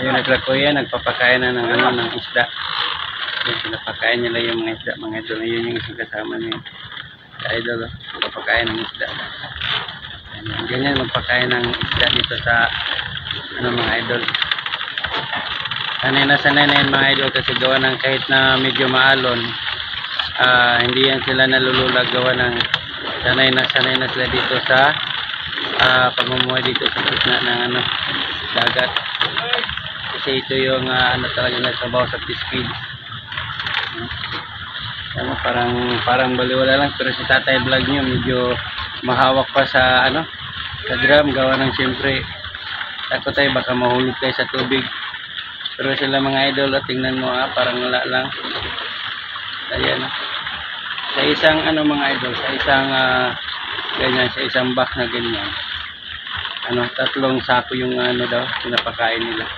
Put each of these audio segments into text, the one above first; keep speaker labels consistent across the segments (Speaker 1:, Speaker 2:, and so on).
Speaker 1: Ayun, naglakuya, nagpapakain na ng, ano, ng isda. Ayun, pinapakain nila yung mga isda, mga idol. Ayun yung isang kasama niya. Idol, nagpapakain ng isda. Ayun, ganyan magpakain ng isda dito sa, ano, mga idol. Sanay na yun, mga idol, kasi gawa ng kahit na medyo maalon, hindi yan sila nalululag, gawa ng sanay na sila dito sa pamumuhay dito sa gitna ng, ano, dagat. Kasi ito yung ano talaga nagtrabaho sa fish. Ano, parang baliwala lang, pero si Tatay Vlog nyo medyo mahawak pa sa, ano, sa drum, gawa ng siyempre takot tayo baka mahulog kayo sa tubig. Pero sila mga idol, tingnan mo, parang wala lang. Ayan, sa isang, ano, mga idol, sa isang ganyan, sa isang box na ganyan, ano, 3 sako yung, ano daw, pinapakain nila.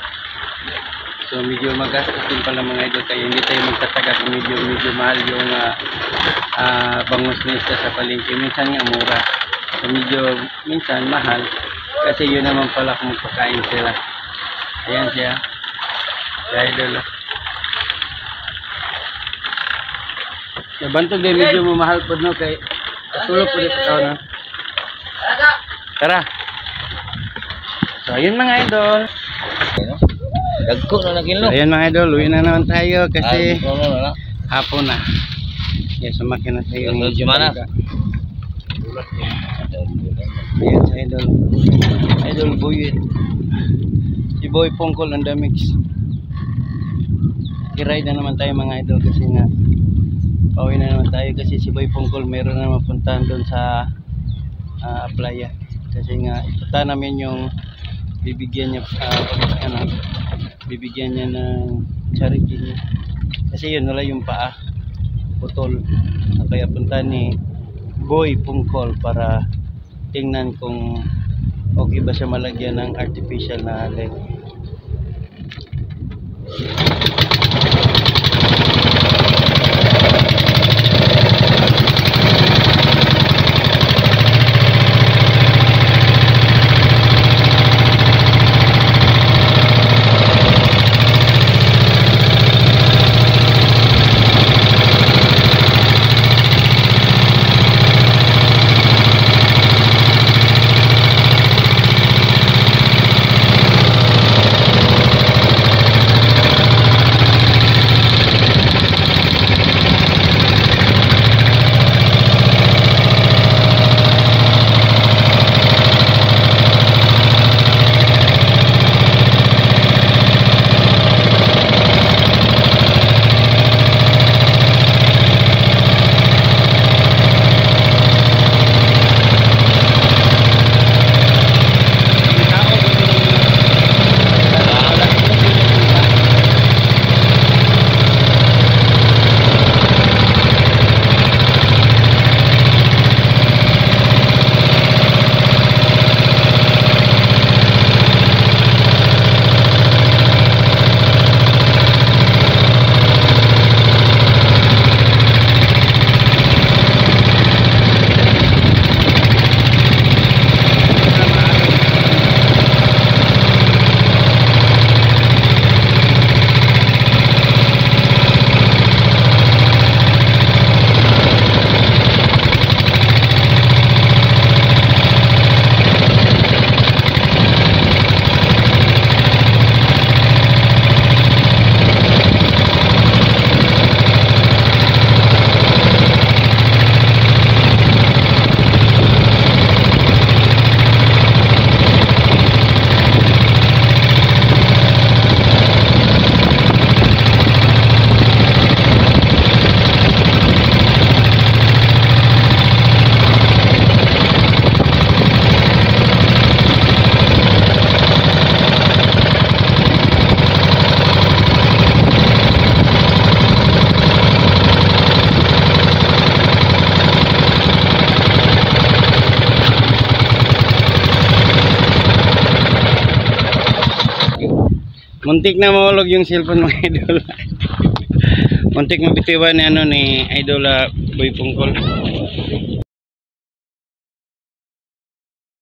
Speaker 1: So medyo magastos din pala mga idol, kaya hindi tayo magtataga kung medyo mahal yung bangus na isda sa palengke. Minsan nga mura, so medyo minsan mahal, kasi yun naman pala kung magpakain sila. Ayan siya, idol. Bantog din medyo mamahal po, no, kay tulog po dito tao, no. Tara. So ayun mga idol,
Speaker 2: Dagko na naging lo.
Speaker 1: so, ayun mga idol, uwi na naman tayo kasi hapon na. Yes, sumakyan na tayo ng
Speaker 2: Gimana?
Speaker 1: Ayan sa idol, idol Buyit, si Boy Pongkol on the mix. I-ride na naman tayo mga idol, kasi nga pauwi na naman tayo, kasi si Boy Pongkol meron na mapuntahan doon sa playa, kasi nga ipunta namin yung bibigyan niya, ano, bibigyan niya ng charity niya, kasi yun wala yung paa, putol, kaya punta ni Boy Pongkol para tingnan kung okay ba siya malagyan ng artificial na leg. Muntik na mahulog yung cellphone mga idol. Muntik mabitiwan ni ano ni Idol Boy Pongkol.